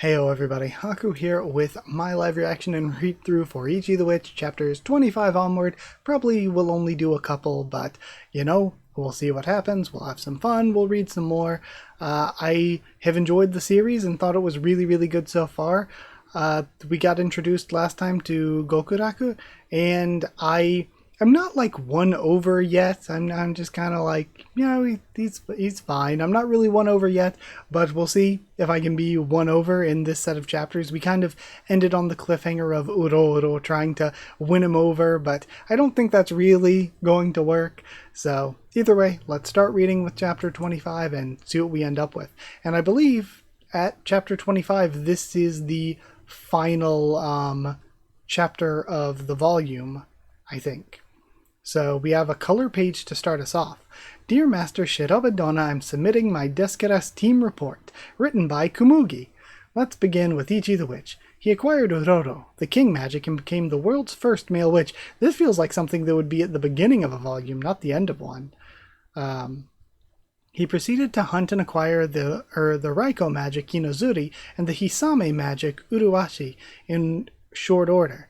Heyo everybody, Haku here with my live reaction and read through for Ichi the Witch, chapters 25 onward. Probably will only do a couple, but we'll see what happens. We'll have some fun, we'll read some more. I have enjoyed the series and thought it was really good so far. We got introduced last time to Gokuraku, and I'm not like won over yet. I'm just kind of like, he's fine. I'm not really won over yet, but we'll see if I can be won over in this set of chapters. We kind of ended on the cliffhanger of Uroro trying to win him over, but I don't think that's really going to work. So either way, let's start reading with chapter 25 and see what we end up with. And I believe at chapter 25, this is the final chapter of the volume, I think. So we have a color page to start us off. Dear Master Shirobadona, I'm submitting my Deskeras team report, written by Kumugi. Let's begin with Ichi the Witch. He acquired Uroro, the king magic, and became the world's first male witch. This feels like something that would be at the beginning of a volume, not the end of one. He proceeded to hunt and acquire the Raiko magic, Inozuri, and the Hisame magic, Uruwashi, in short order.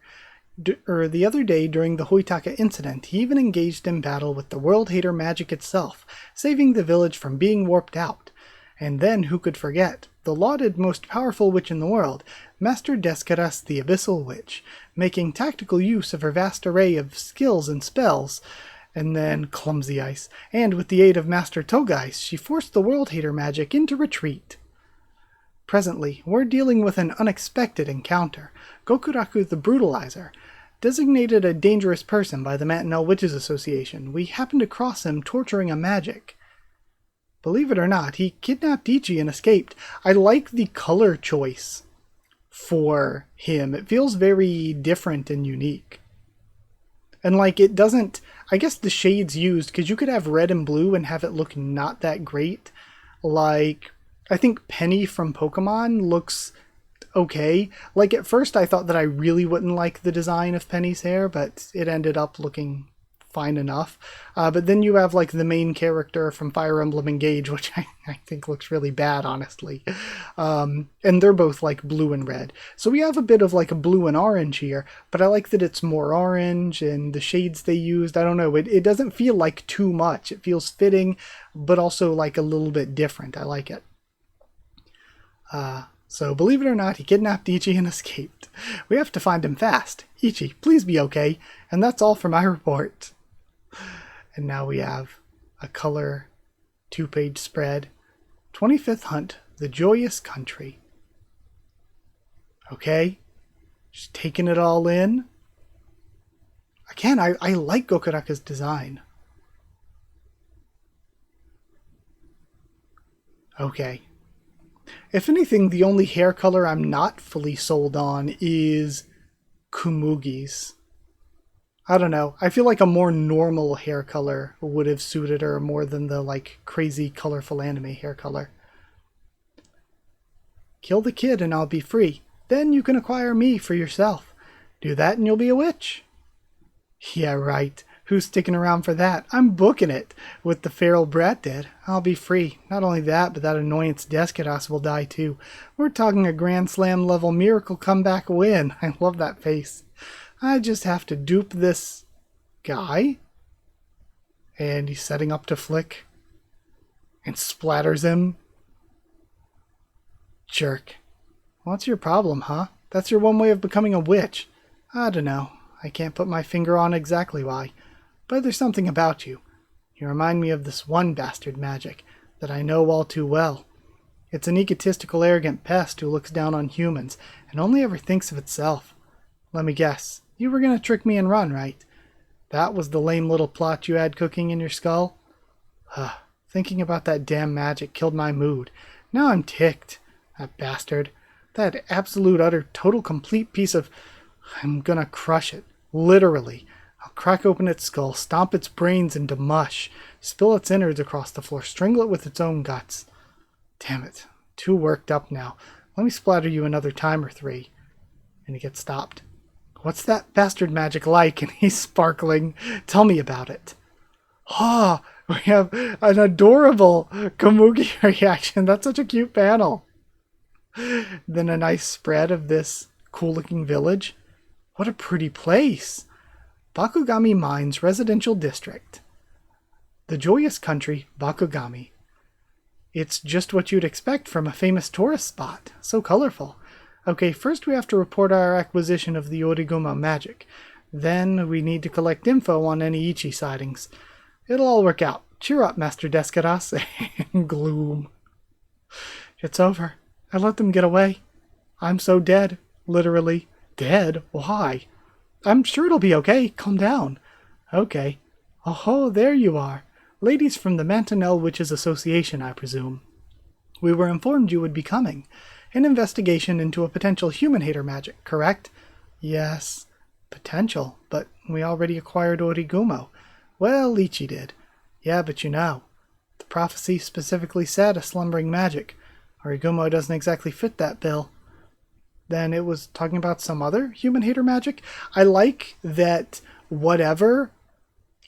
The other day during the Hoitaka incident, he even engaged in battle with the World Hater magic itself, saving the village from being warped out. And then, who could forget, the lauded most powerful witch in the world, Master Deskeras the Abyssal Witch, making tactical use of her vast array of skills and spells. And then, clumsy ice, and with the aid of Master Togaice, she forced the World Hater magic into retreat. Presently, we're dealing with an unexpected encounter. Gokuraku the Brutalizer, designated a dangerous person by the Matinal Witches Association. We happened to cross him torturing a magic. Believe it or not, he kidnapped Ichi and escaped. I like the color choice for him. It feels very different and unique. And it doesn't, I guess the shades used, because you could have red and blue and have it look not that great. I think Penny from Pokemon looks okay. At first I thought that I really wouldn't like the design of Penny's hair, but it ended up looking fine enough. But then you have the main character from Fire Emblem Engage, which I think looks really bad, honestly. And they're both blue and red. So we have a bit of a blue and orange here, but I like that it's more orange and the shades they used. I don't know, it doesn't feel like too much. It feels fitting, but also a little bit different. I like it. So believe it or not, he kidnapped Ichi and escaped. We have to find him fast. Ichi, please be okay. And that's all for my report. And now we have a color 2-page spread. 25th Hunt, the Joyous Country. Okay. Just taking it all in. Again, I like Gokuraku's design. Okay. If anything, the only hair color I'm not fully sold on is Kumugi's. I don't know. I feel like a more normal hair color would have suited her more than the crazy colorful anime hair color. Kill the kid and I'll be free. Then you can acquire me for yourself. Do that and you'll be a witch. Yeah, right. Who's sticking around for that? I'm booking it. With the feral brat dead, I'll be free. Not only that, but that annoyance Deskeras will die too. We're talking a Grand Slam level miracle comeback win. I love that face. I just have to dupe this guy. And he's setting up to flick. And splatters him. Jerk. What's your problem, huh? That's your one way of becoming a witch. I don't know. I can't put my finger on exactly why. But there's something about you. You remind me of this one bastard magic that I know all too well. It's an egotistical, arrogant pest who looks down on humans and only ever thinks of itself. Let me guess. You were going to trick me and run, right? That was the lame little plot you had cooking in your skull? Thinking about that damn magic killed my mood. Now I'm ticked. That bastard. That absolute, utter, total, complete piece of... I'm gonna crush it. Literally. I'll crack open its skull, stomp its brains into mush, spill its innards across the floor, strangle it with its own guts. Damn it. Too worked up now. Let me splatter you another time or three. And he gets stopped. What's that bastard magic like? And he's sparkling. Tell me about it. Ah, we have an adorable Kumugi reaction. That's such a cute panel. Then a nice spread of this cool-looking village. What a pretty place! Bakugami Mines Residential District. The joyous country, Bakugami. It's just what you'd expect from a famous tourist spot. So colorful. Okay, first we have to report our acquisition of the Origuma magic. Then we need to collect info on any Ichi sightings. It'll all work out. Cheer up, Master Descaras. Gloom. It's over. I let them get away. I'm so dead. Literally. Dead? Why? I'm sure it'll be okay. Calm down. Okay. Oh, there you are. Ladies from the Mantanel Witches Association, I presume. We were informed you would be coming. An investigation into a potential human-hater magic, correct? Yes. Potential, but we already acquired Origumo. Well, Ichi did. Yeah, but the prophecy specifically said a slumbering magic. Origumo doesn't exactly fit that bill. Then it was talking about some other human-hater magic? I like that whatever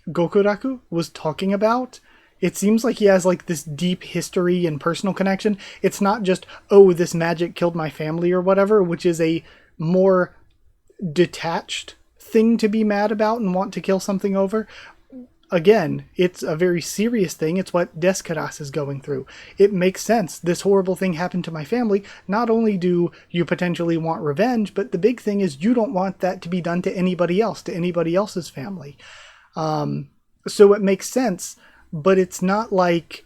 Gokuraku was talking about, it seems like he has like this deep history and personal connection. It's not just, oh, this magic killed my family or whatever, which is a more detached thing to be mad about and want to kill something over. Again, it's a very serious thing. It's what Descaras is going through. It makes sense. This horrible thing happened to my family. Not only do you potentially want revenge, but the big thing is you don't want that to be done to anybody else, to anybody else's family. So it makes sense, but it's not like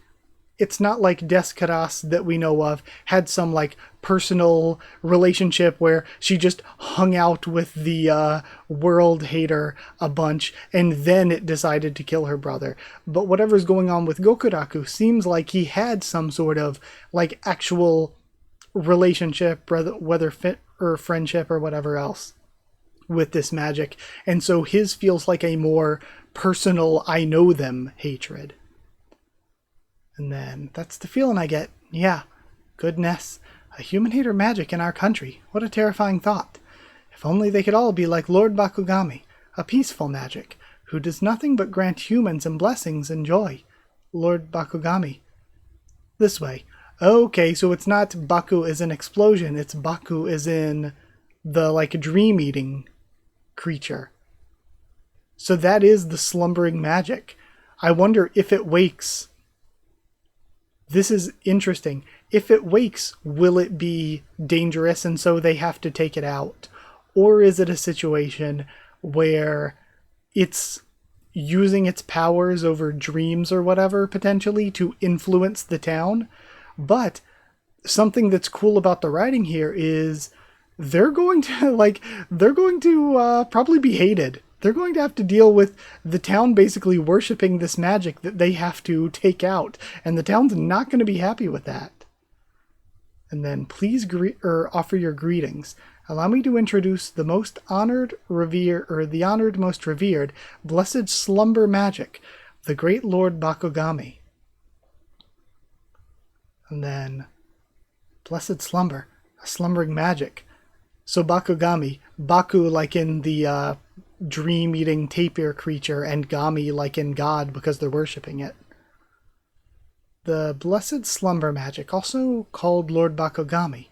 Descaras that we know of had some like personal relationship where she just hung out with the world hater a bunch and then it decided to kill her brother. But whatever's going on with Gokuraku seems like he had some sort of like actual relationship, whether fit or friendship or whatever else with this magic. And so his feels like a more personal, I know them hatred. And then that's the feeling I get. Yeah, goodness, a human-hater magic in our country. What a terrifying thought. If only they could all be like Lord Bakugami, a peaceful magic, who does nothing but grant humans and blessings and joy. Lord Bakugami. This way. Okay, so it's not Baku as an explosion, it's Baku as in the like dream-eating creature. So that is the slumbering magic. I wonder if it wakes. This is interesting. If it wakes, will it be dangerous and so they have to take it out? Or is it a situation where it's using its powers over dreams or whatever, potentially, to influence the town? But something that's cool about the writing here is they're going to probably be hated. They're going to have to deal with the town basically worshipping this magic that they have to take out. And the town's not going to be happy with that. And then please offer your greetings. Allow me to introduce the most honored, the honored, most revered, blessed slumber magic, the great Lord Bakugami. And then, blessed slumber, a slumbering magic. So Bakugami, Baku like in the dream-eating tapir creature, and Gami like in God because they're worshipping it. The blessed slumber magic, also called Lord Bakugami.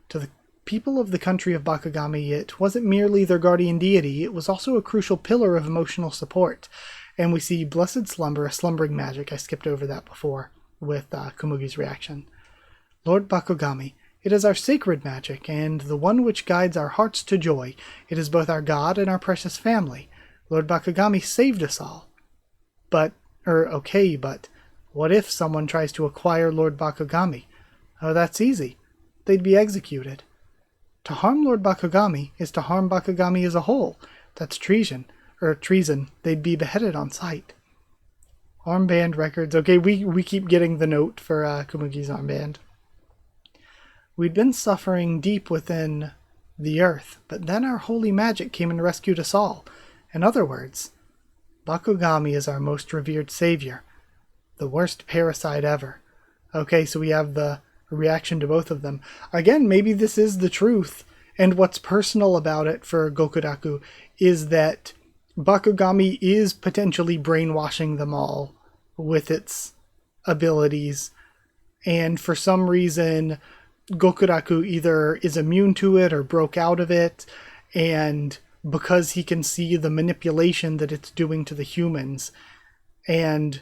To the people of the country of Bakugami, it wasn't merely their guardian deity, it was also a crucial pillar of emotional support. And we see blessed slumber, a slumbering magic. I skipped over that before with Kumugi's reaction. Lord Bakugami, it is our sacred magic, and the one which guides our hearts to joy. It is both our God and our precious family. Lord Bakugami saved us all. But what if someone tries to acquire Lord Bakugami? Oh, that's easy. They'd be executed. To harm Lord Bakugami is to harm Bakugami as a whole. That's treason. They'd be beheaded on sight. Armband records. Okay, we keep getting the note for Kumugi's armband. We'd been suffering deep within the earth, but then our holy magic came and rescued us all. In other words, Bakugami is our most revered savior. The worst parasite ever. Okay, so we have the reaction to both of them. Again, maybe this is the truth, and what's personal about it for Gokuraku is that Bakugami is potentially brainwashing them all with its abilities, and for some reason Gokuraku either is immune to it or broke out of it, and because he can see the manipulation that it's doing to the humans, and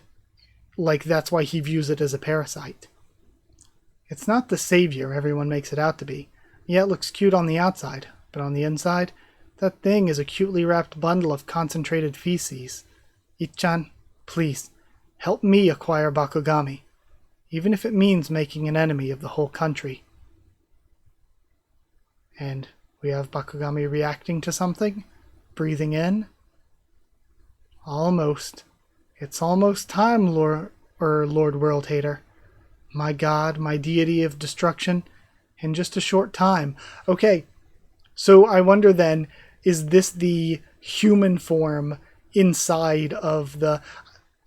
like that's why he views it as a parasite. It's not the savior everyone makes it out to be. Yeah, it looks cute on the outside, but on the inside, that thing is a cutely wrapped bundle of concentrated feces. Ichan, please, help me acquire Bakugami, even if it means making an enemy of the whole country. And we have Bakugami reacting to something, breathing in. Almost. It's almost time, Lord World Hater. My god, my deity of destruction, in just a short time. Okay, so I wonder then, is this the human form inside of the...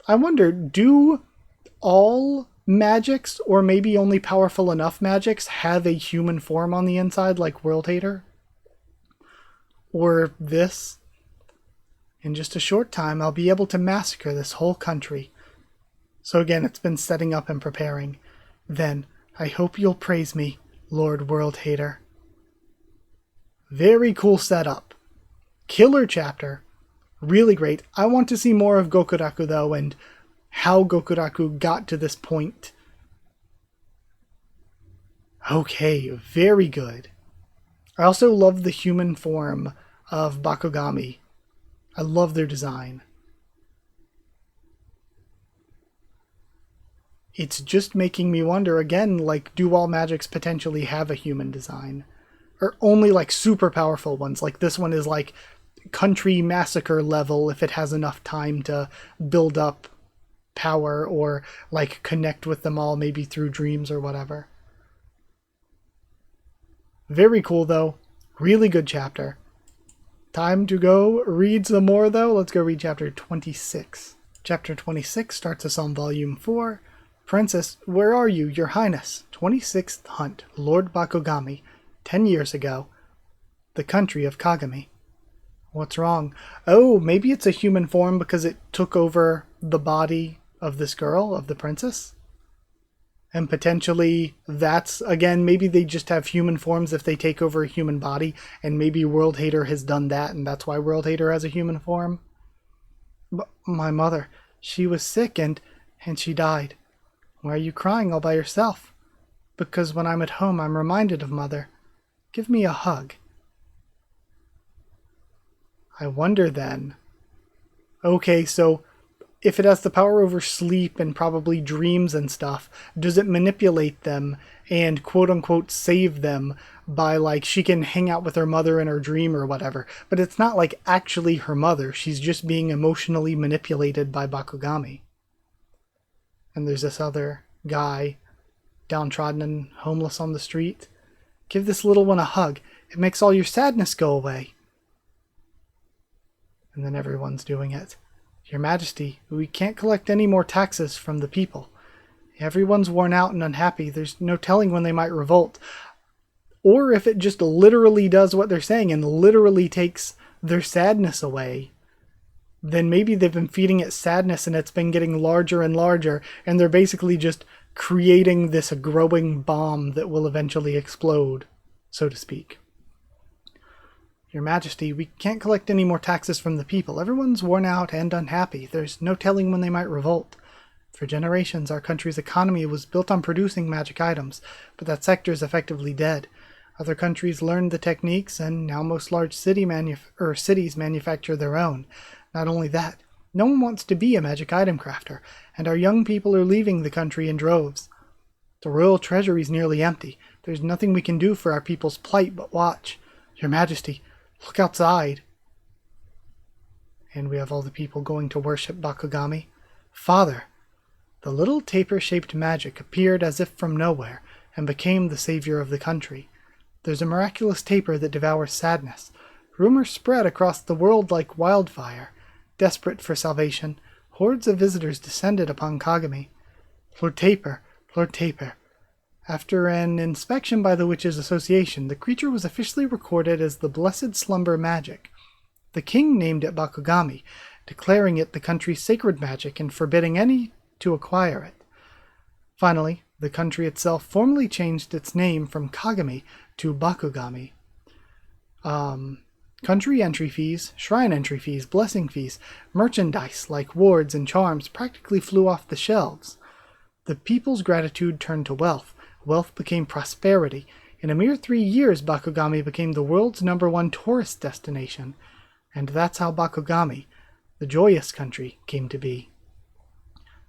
I wonder, do all magics, or maybe only powerful enough magics, have a human form on the inside, like World Hater? Or this? In just a short time, I'll be able to massacre this whole country. So again, it's been setting up and preparing. Then, I hope you'll praise me, Lord World Hater. Very cool setup. Killer chapter. Really great. I want to see more of Gokuraku, though, and how Gokuraku got to this point. Okay, very good. I also love the human form of Bakugami. I love their design. It's just making me wonder again, like, do all magics potentially have a human design? Or only like super powerful ones? Like this one is like country massacre level if it has enough time to build up power or like connect with them all maybe through dreams or whatever. Very cool though. Really good chapter. Time to go read some more though. Let's go read chapter 26. Chapter 26 starts us on volume 4. Princess, where are you, your highness? 26th hunt, Lord Bakugami, 10 years ago. The country of Kagami. What's wrong? Oh, maybe it's a human form because it took over the body of this girl, of the princess? And potentially that's, again, maybe they just have human forms if they take over a human body, and maybe World Hater has done that, and that's why World Hater has a human form. But my mother, she was sick and she died. Why are you crying all by yourself? Because when I'm at home, I'm reminded of Mother. Give me a hug. I wonder then. Okay, so if it has the power over sleep and probably dreams and stuff, does it manipulate them and quote-unquote save them by, like, she can hang out with her mother in her dream or whatever, but it's not, like, actually her mother. She's just being emotionally manipulated by Bakugami. And there's this other guy, downtrodden and homeless on the street. Give this little one a hug. It makes all your sadness go away. And then everyone's doing it. Your Majesty, we can't collect any more taxes from the people. Everyone's worn out and unhappy. There's no telling when they might revolt. Or if it just literally does what they're saying and literally takes their sadness away, then maybe they've been feeding it sadness and it's been getting larger and larger, and they're basically just creating this growing bomb that will eventually explode, so to speak. Your Majesty, we can't collect any more taxes from the people. Everyone's worn out and unhappy. There's no telling when they might revolt. For generations, our country's economy was built on producing magic items, but that sector is effectively dead. Other countries learned the techniques, and now most large cities manufacture their own. Not only that, no one wants to be a magic item crafter, and our young people are leaving the country in droves. The royal treasury is nearly empty. There's nothing we can do for our people's plight but watch. Your Majesty, look outside. And we have all the people going to worship Bakugami. Father, the little taper-shaped magic appeared as if from nowhere and became the savior of the country. There's a miraculous taper that devours sadness. Rumors spread across the world like wildfire. Desperate for salvation, hordes of visitors descended upon Kagami. Lord Taper, Lord Taper. After an inspection by the Witches' Association, the creature was officially recorded as the Blessed Slumber Magic. The king named it Bakugami, declaring it the country's sacred magic and forbidding any to acquire it. Finally, The country itself formally changed its name from Kagami to Bakugami. Country entry fees, shrine entry fees, blessing fees, merchandise like wards and charms practically flew off the shelves. The people's gratitude turned to wealth. Wealth became prosperity. In a mere 3 years, Bakugami became the world's #1 tourist destination. And that's how Bakugami, the joyous country, came to be.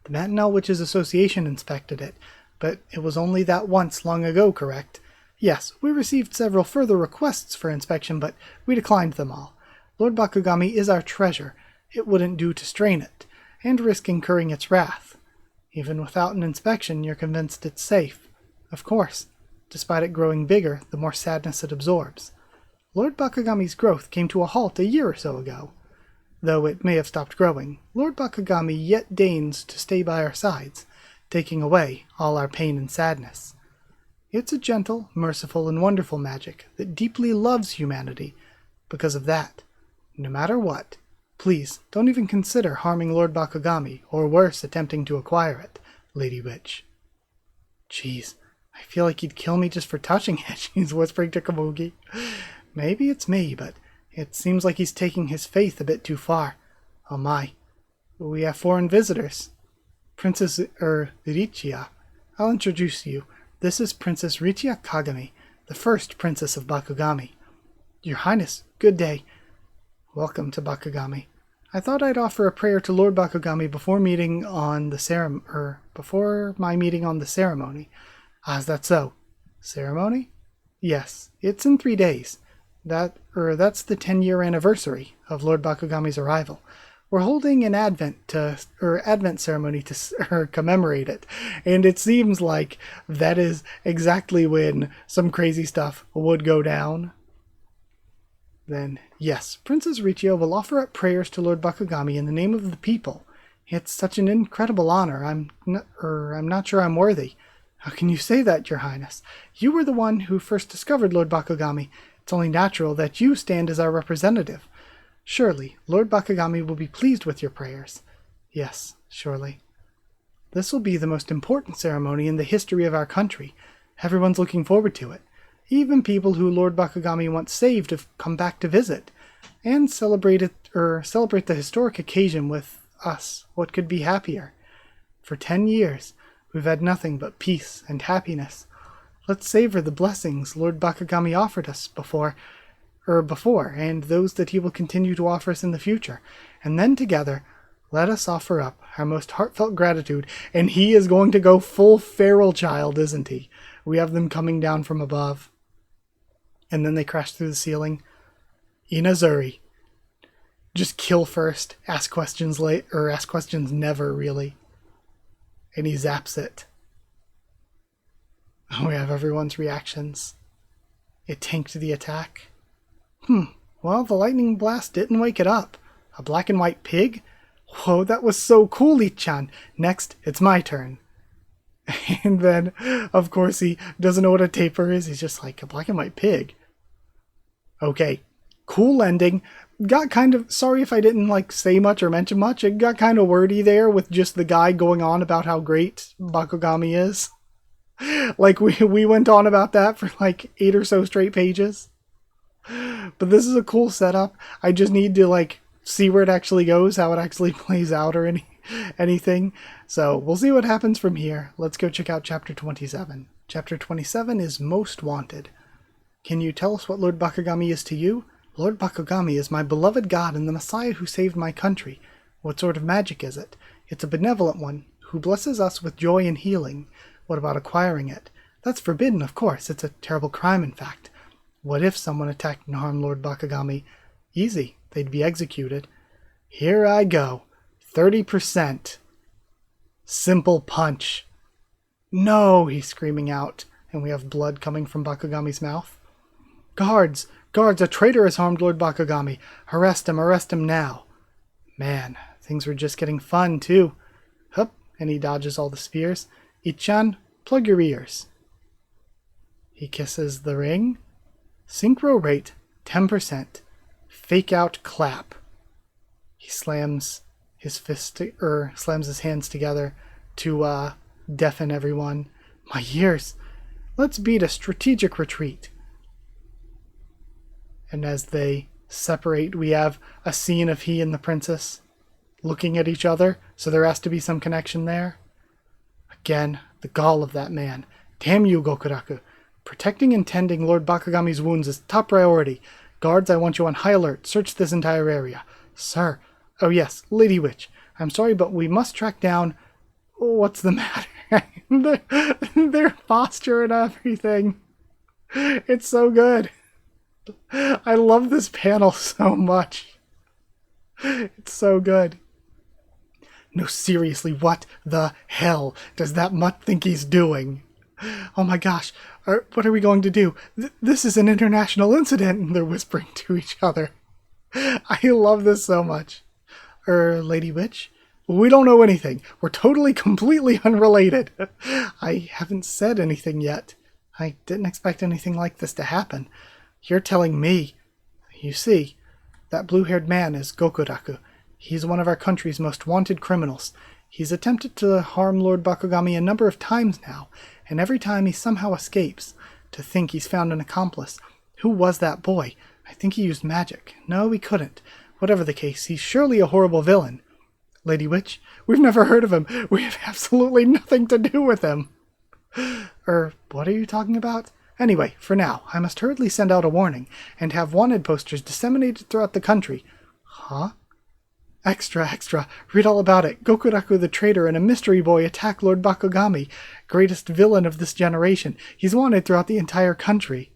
The Matinal Witches Association inspected it, but it was only that once long ago, correct? Yes, we received several further requests for inspection, but we declined them all. Lord Bakugami is our treasure. It wouldn't do to strain it, and risk incurring its wrath. Even without an inspection, you're convinced it's safe. Of course, despite it growing bigger, the more sadness it absorbs. Lord Bakugami's growth came to a halt a year or so ago. Though it may have stopped growing, Lord Bakugami yet deigns to stay by our sides, taking away all our pain and sadness. It's a gentle, merciful, and wonderful magic that deeply loves humanity. Because of that, no matter what, please don't even consider harming Lord Bakugami, or worse, attempting to acquire it, Lady Witch. Jeez, I feel like he'd kill me just for touching it, she's whispering to Komugi. Maybe it's me, but it seems like he's taking his faith a bit too far. Oh my. We have foreign visitors. Princess Richiya. I'll introduce you. This is Princess Richiya Kagami, the first princess of Bakugami. Your Highness, good day. Welcome to Bakugami. I thought I'd offer a prayer to Lord Bakugami before my meeting on the ceremony. Ah, is that so? Ceremony? Yes, it's in 3 days. That's the 10-year anniversary of Lord Bakugami's arrival. We're holding an Advent ceremony to commemorate it, and it seems like that is exactly when some crazy stuff would go down. Then, yes, Princess Richiya will offer up prayers to Lord Bakugami in the name of the people. It's such an incredible honor. I'm not sure I'm worthy. How can you say that, Your Highness? You were the one who first discovered Lord Bakugami. It's only natural that you stand as our representative. Surely, Lord Bakugami will be pleased with your prayers. Yes, surely. This will be the most important ceremony in the history of our country. Everyone's looking forward to it. Even people who Lord Bakugami once saved have come back to visit, and celebrate the historic occasion with us. What could be happier? For 10 years, we've had nothing but peace and happiness. Let's savor the blessings Lord Bakugami offered us before, and those that he will continue to offer us in the future. And then together, let us offer up our most heartfelt gratitude. And he is going to go full feral child, isn't he? We have them coming down from above. And then they crash through the ceiling. Inazuri. Just kill first, ask questions ask questions never, really. And he zaps it. We have everyone's reactions. It tanked the attack. Well, the lightning blast didn't wake it up. A black and white pig? Whoa, that was so cool, Ichan. Next, it's my turn. And then, of course, he doesn't know what a taper is. He's just like, a black and white pig. Okay, cool ending. Got kind of, sorry if I didn't say much or mention much. It got kind of wordy there with just the guy going on about how great Bakugami is. We went on about that for 8 or so straight pages. But this is a cool setup. I just need to see where it actually goes, how it actually plays out or anything. So we'll see what happens from here. Let's go check out Chapter 27. Chapter 27 is Most Wanted. Can you tell us what Lord Bakugami is to you? Lord Bakugami is my beloved god and the Messiah who saved my country. What sort of magic is it? It's a benevolent one, who blesses us with joy and healing. What about acquiring it? That's forbidden, of course. It's a terrible crime, in fact. What if someone attacked and harmed Lord Bakugami? Easy. They'd be executed. Here I go. 30%. Simple punch. No, he's screaming out, and we have blood coming from Bakugami's mouth. Guards! Guards! A traitor has harmed Lord Bakugami. Arrest him now. Man, things were just getting fun, too. Hup, and he dodges all the spears. Ichan, plug your ears. He kisses the ring. Synchro rate, 10%. Fake out clap. He slams his hands together to deafen everyone. My ears. Let's beat a strategic retreat. And as they separate, we have a scene of he and the princess looking at each other, so there has to be some connection there. Again, the gall of that man. Damn you, Gokuraku. Protecting and tending Lord Bakugami's wounds is top priority. Guards, I want you on high alert. Search this entire area. Sir. Oh yes, Lady Witch. I'm sorry, but we must track down... What's the matter? their posture and everything. It's so good. I love this panel so much. It's so good. No, seriously, what the hell does that mutt think he's doing? Oh my gosh, what are we going to do? This is an international incident, and they're whispering to each other. I love this so much. Lady Witch? We don't know anything. We're totally, completely unrelated. I haven't said anything yet. I didn't expect anything like this to happen. You're telling me. You see, that blue-haired man is Gokuraku. He's one of our country's most wanted criminals. He's attempted to harm Lord Bakugami a number of times now, and every time he somehow escapes. To think he's found an accomplice. Who was that boy? I think he used magic. No, he couldn't. Whatever the case, he's surely a horrible villain. Lady Witch, we've never heard of him. We have absolutely nothing to do with him. What are you talking about? Anyway, for now, I must hurriedly send out a warning, and have wanted posters disseminated throughout the country. Huh? Extra, read all about it. Gokuraku the traitor and a mystery boy attack Lord Bakugami, greatest villain of this generation. He's wanted throughout the entire country.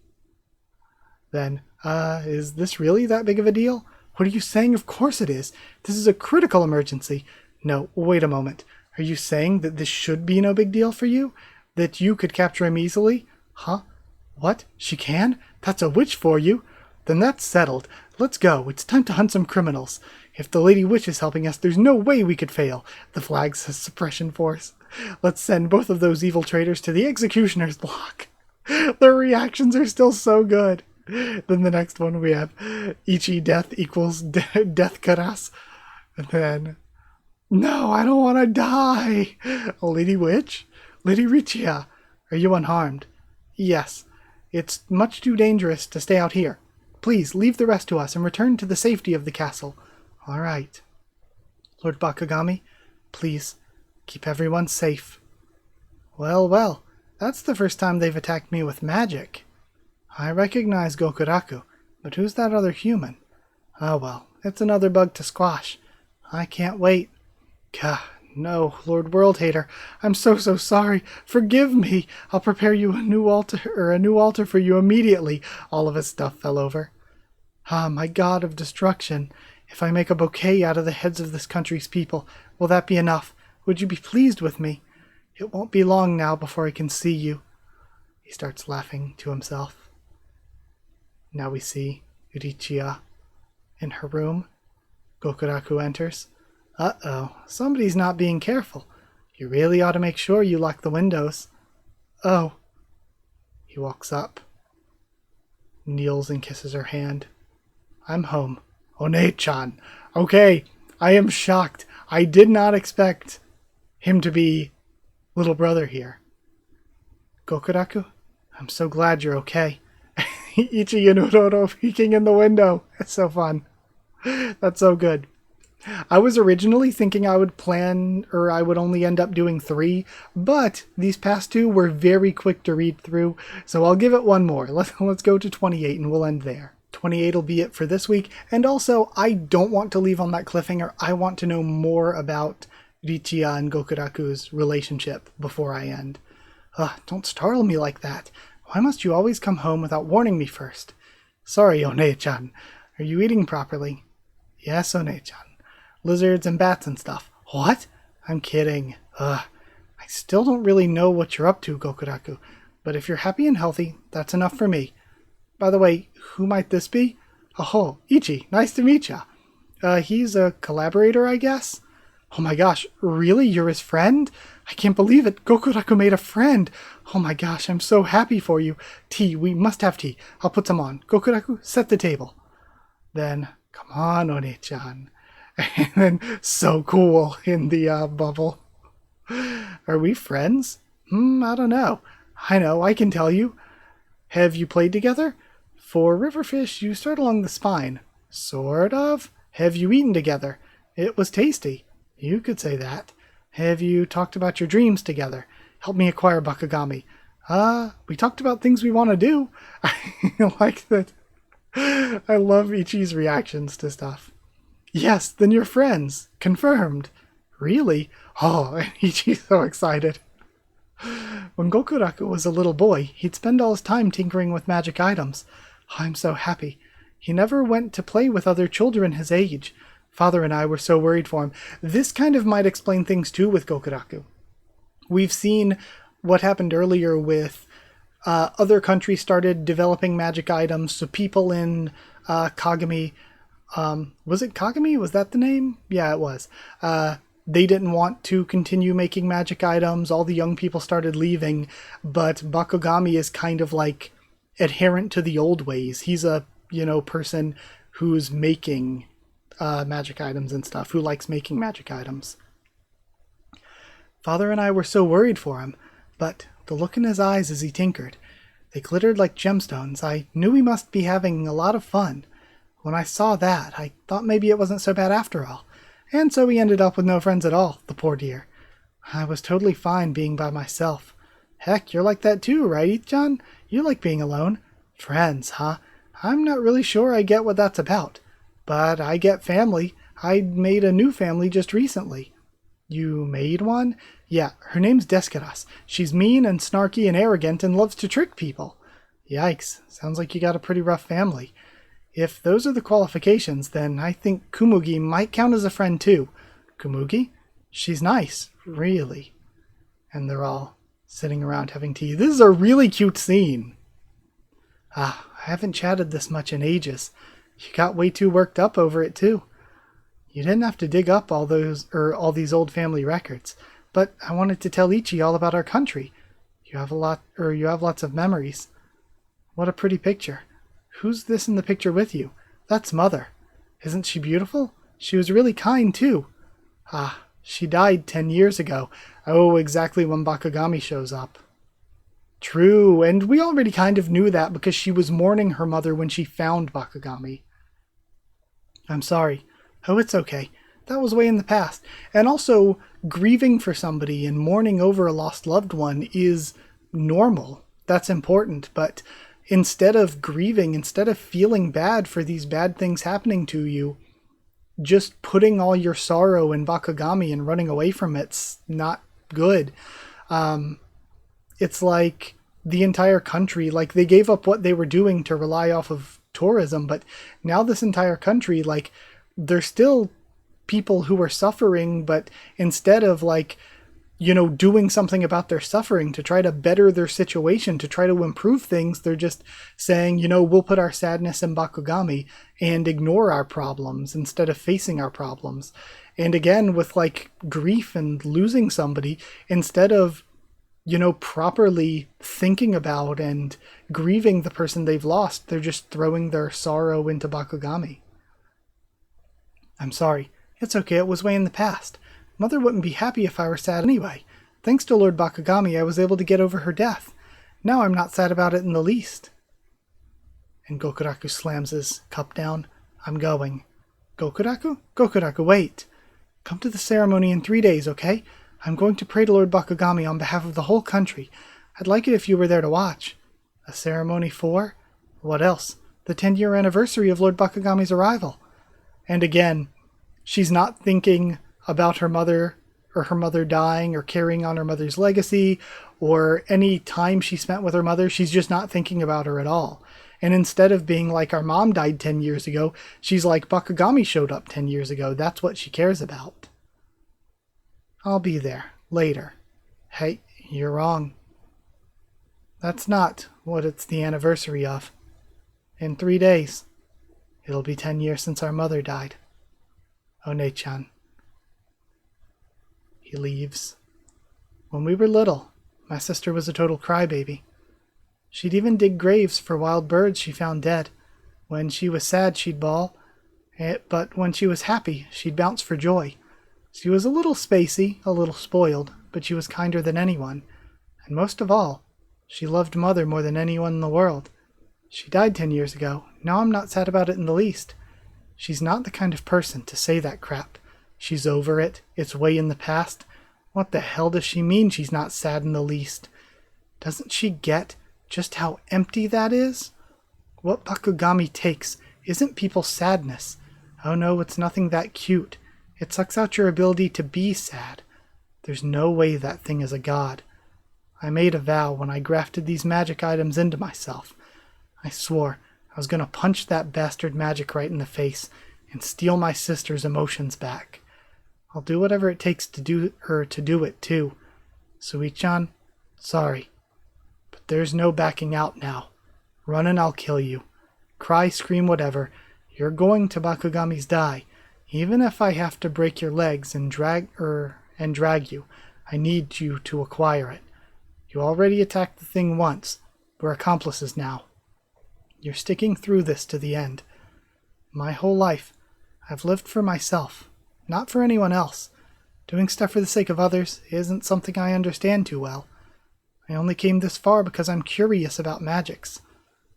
Then, is this really that big of a deal? What are you saying? Of course it is. This is a critical emergency. No, wait a moment. Are you saying that this should be no big deal for you? That you could capture him easily? Huh? What? She can? That's a witch for you. Then that's settled. Let's go. It's time to hunt some criminals. If the Lady Witch is helping us, there's no way we could fail. The flag says suppression force. Let's send both of those evil traitors to the executioner's block. Their reactions are still so good. Then the next one we have Ichi death equals death karas. And then, no, I don't want to die. Lady Witch? Lady Richia, are you unharmed? Yes. It's much too dangerous to stay out here. Please leave the rest to us and return to the safety of the castle. All right. Lord Bakugami, please keep everyone safe. Well, that's the first time they've attacked me with magic. I recognize Gokuraku, but who's that other human? Oh well, it's another bug to squash. I can't wait. Gah, no, Lord World Hater, I'm so sorry. Forgive me. I'll prepare you a new altar for you immediately. All of his stuff fell over. Ah, my god of destruction. If I make a bouquet out of the heads of this country's people, will that be enough? Would you be pleased with me? It won't be long now before I can see you. He starts laughing to himself. Now we see Urichia in her room. Gokuraku enters. Uh-oh, somebody's not being careful. You really ought to make sure you lock the windows. Oh. He walks up, kneels and kisses her hand. I'm home. One-chan. Okay, I am shocked. I did not expect him to be little brother here. Gokuraku, I'm so glad you're okay. Ichi and Uroro peeking in the window. It's so fun. That's so good. I was originally thinking I would only end up doing 3, but these past 2 were very quick to read through, so I'll give it one more. Let's go to 28 and we'll end there. 28 will be it for this week, and also I don't want to leave on that cliffhanger. I want to know more about Richia and Gokuraku's relationship before I end. Don't startle me like that. Why must you always come home without warning me first? Sorry, One-chan. Are you eating properly? Yes, One-chan. Lizards and bats and stuff. What? I'm kidding. I still don't really know what you're up to, Gokuraku, but if you're happy and healthy, that's enough for me. By the way, who might this be? Oh, Ichi, nice to meet ya. He's a collaborator, I guess? Oh my gosh, really? You're his friend? I can't believe it. Gokuraku made a friend. Oh my gosh, I'm so happy for you. Tea, we must have tea. I'll put some on. Gokuraku, set the table. Then, come on, One-chan. And then, so cool in the bubble. Are we friends? I don't know. I know, I can tell you. Have you played together? For riverfish, you start along the spine. Sort of. Have you eaten together? It was tasty. You could say that. Have you talked about your dreams together? Help me acquire Bakugami. We talked about things we want to do. I like that. I love Ichi's reactions to stuff. Yes, then you're friends. Confirmed. Really? Oh, Ichi's so excited. When Gokuraku was a little boy, he'd spend all his time tinkering with magic items. I'm so happy. He never went to play with other children his age. Father and I were so worried for him. This kind of might explain things too with Gokuraku. We've seen what happened earlier with other countries started developing magic items. So people in Kagami, was it Kagami? Was that the name? Yeah, it was. They didn't want to continue making magic items. All the young people started leaving, but Bakugami is kind of like adherent to the old ways. He's a, person who's making magic items and stuff, who likes making magic items. Father and I were so worried for him, but the look in his eyes as he tinkered, they glittered like gemstones. I knew he must be having a lot of fun. When I saw that, I thought maybe it wasn't so bad after all. And so he ended up with no friends at all, the poor dear. I was totally fine being by myself. Heck, you're like that too, right, Ichan? You like being alone. Friends, huh? I'm not really sure I get what that's about. But I get family. I made a new family just recently. You made one? Yeah, her name's Descaras. She's mean and snarky and arrogant and loves to trick people. Yikes, sounds like you got a pretty rough family. If those are the qualifications, then I think Kumugi might count as a friend too. Kumugi? She's nice, really. And they're all sitting around having tea. This is a really cute scene. I haven't chatted this much in ages. You got way too worked up over it too. You didn't have to dig up all these old family records, but I wanted to tell Ichi all about our country. You have lots of memories. What a pretty picture. Who's this in the picture with you? That's Mother. Isn't she beautiful? She was really kind, too. She died 10 years ago. Oh, exactly when Bakugami shows up. True, and we already kind of knew that because she was mourning her mother when she found Bakugami. I'm sorry. Oh, it's okay. That was way in the past. And also, grieving for somebody and mourning over a lost loved one is normal. That's important, but instead of grieving, instead of feeling bad for these bad things happening to you, just putting all your sorrow in Bakugami and running away from it's not good. It's like the entire country, like they gave up what they were doing to rely off of tourism, but now this entire country, like there's still people who are suffering, but instead of doing something about their suffering to try to better their situation, to try to improve things, they're just saying, we'll put our sadness in Bakugami and ignore our problems instead of facing our problems. And again, with grief and losing somebody, instead of, properly thinking about and grieving the person they've lost, they're just throwing their sorrow into Bakugami. I'm sorry. It's okay, it was way in the past. Mother wouldn't be happy if I were sad anyway. Thanks to Lord Bakugami, I was able to get over her death. Now I'm not sad about it in the least. And Gokuraku slams his cup down. I'm going. Gokuraku? Gokuraku, wait. Come to the ceremony in 3 days, okay? I'm going to pray to Lord Bakugami on behalf of the whole country. I'd like it if you were there to watch. A ceremony for? What else? The 10-year anniversary of Lord Bakugami's arrival. And again, she's not thinking about her mother or her mother dying or carrying on her mother's legacy or any time she spent with her mother. She's just not thinking about her at all. And instead of being like, our mom died 10 years ago, she's like, Bakugami showed up 10 years ago. That's what she cares about. I'll be there later. Hey, you're wrong. That's not what it's the anniversary of. In 3 days, it'll be 10 years since our mother died. One-chan. He leaves. When we were little, my sister was a total crybaby. She'd even dig graves for wild birds she found dead. When she was sad, she'd bawl, but when she was happy, she'd bounce for joy. She was a little spacey, a little spoiled, but she was kinder than anyone. And most of all, she loved Mother more than anyone in the world. She died 10 years ago. Now I'm not sad about it in the least. She's not the kind of person to say that crap. She's over it. It's way in the past. What the hell does she mean she's not sad in the least? Doesn't she get just how empty that is? What Bakugami takes isn't people's sadness. Oh no, it's nothing that cute. It sucks out your ability to be sad. There's no way that thing is a god. I made a vow when I grafted these magic items into myself. I swore I was going to punch that bastard magic right in the face and steal my sister's emotions back. I'll do whatever it takes to do it too. Sui-chan, sorry. But there's no backing out now. Run and I'll kill you. Cry, scream, whatever. You're going to Bakugami's dai. Even if I have to break your legs and drag you, I need you to acquire it. You already attacked the thing once. We're accomplices now. You're sticking through this to the end. My whole life, I've lived for myself, not for anyone else. Doing stuff for the sake of others isn't something I understand too well. I only came this far because I'm curious about magics.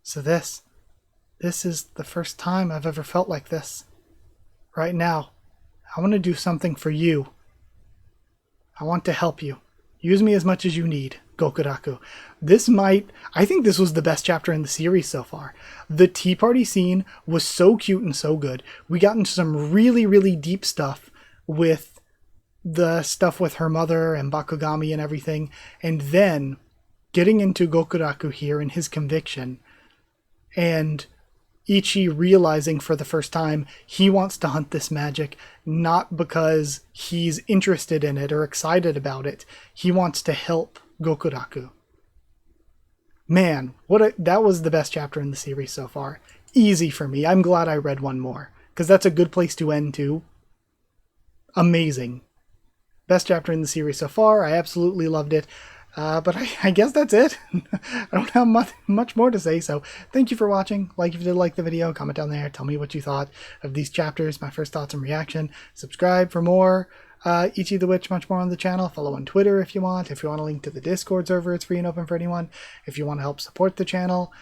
So this is the first time I've ever felt like this. Right now, I want to do something for you. I want to help you. Use me as much as you need, Gokuraku. I think this was the best chapter in the series so far. The tea party scene was so cute and so good. We got into some really, really deep stuff with the stuff with her mother and Bakugami and everything. And then getting into Gokuraku here and his conviction. And Ichi realizing for the first time he wants to hunt this magic, not because he's interested in it or excited about it. He wants to help Gokuraku. Man, that was the best chapter in the series so far. Easy for me. I'm glad I read one more, because that's a good place to end too. Amazing. Best chapter in the series so far. I absolutely loved it. But I guess that's it. I don't have much more to say, so thank you for watching. Like if you did like the video, comment down there, tell me what you thought of these chapters, my first thoughts and reaction. Subscribe for more Ichi the Witch, much more on the channel. Follow on Twitter if you want. If you want a link to the Discord server, it's free and open for anyone. If you want to help support the channel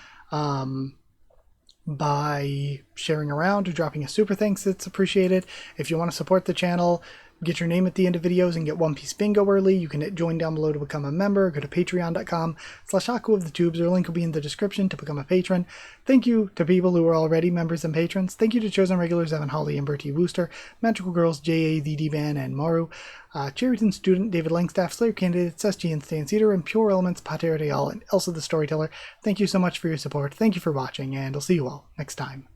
by sharing around or dropping a super thanks, it's appreciated. If you want to support the channel, get your name at the end of videos and get One Piece bingo early, you can hit join down below to become a member. Go to patreon.com/Haku of the Tubes, or link will be in the description to become a patron. Thank you to people who are already members and patrons. Thank you to chosen regulars Evan Hawley and Bertie Wooster, Magical Girls J.A. the D-Van and Maru, Cherryton student David Langstaff, Slayer candidates SG and Stan Cedar, and Pure Elements Pater Real and Elsa the Storyteller. Thank you so much for your support. Thank you for watching, and I'll see you all next time.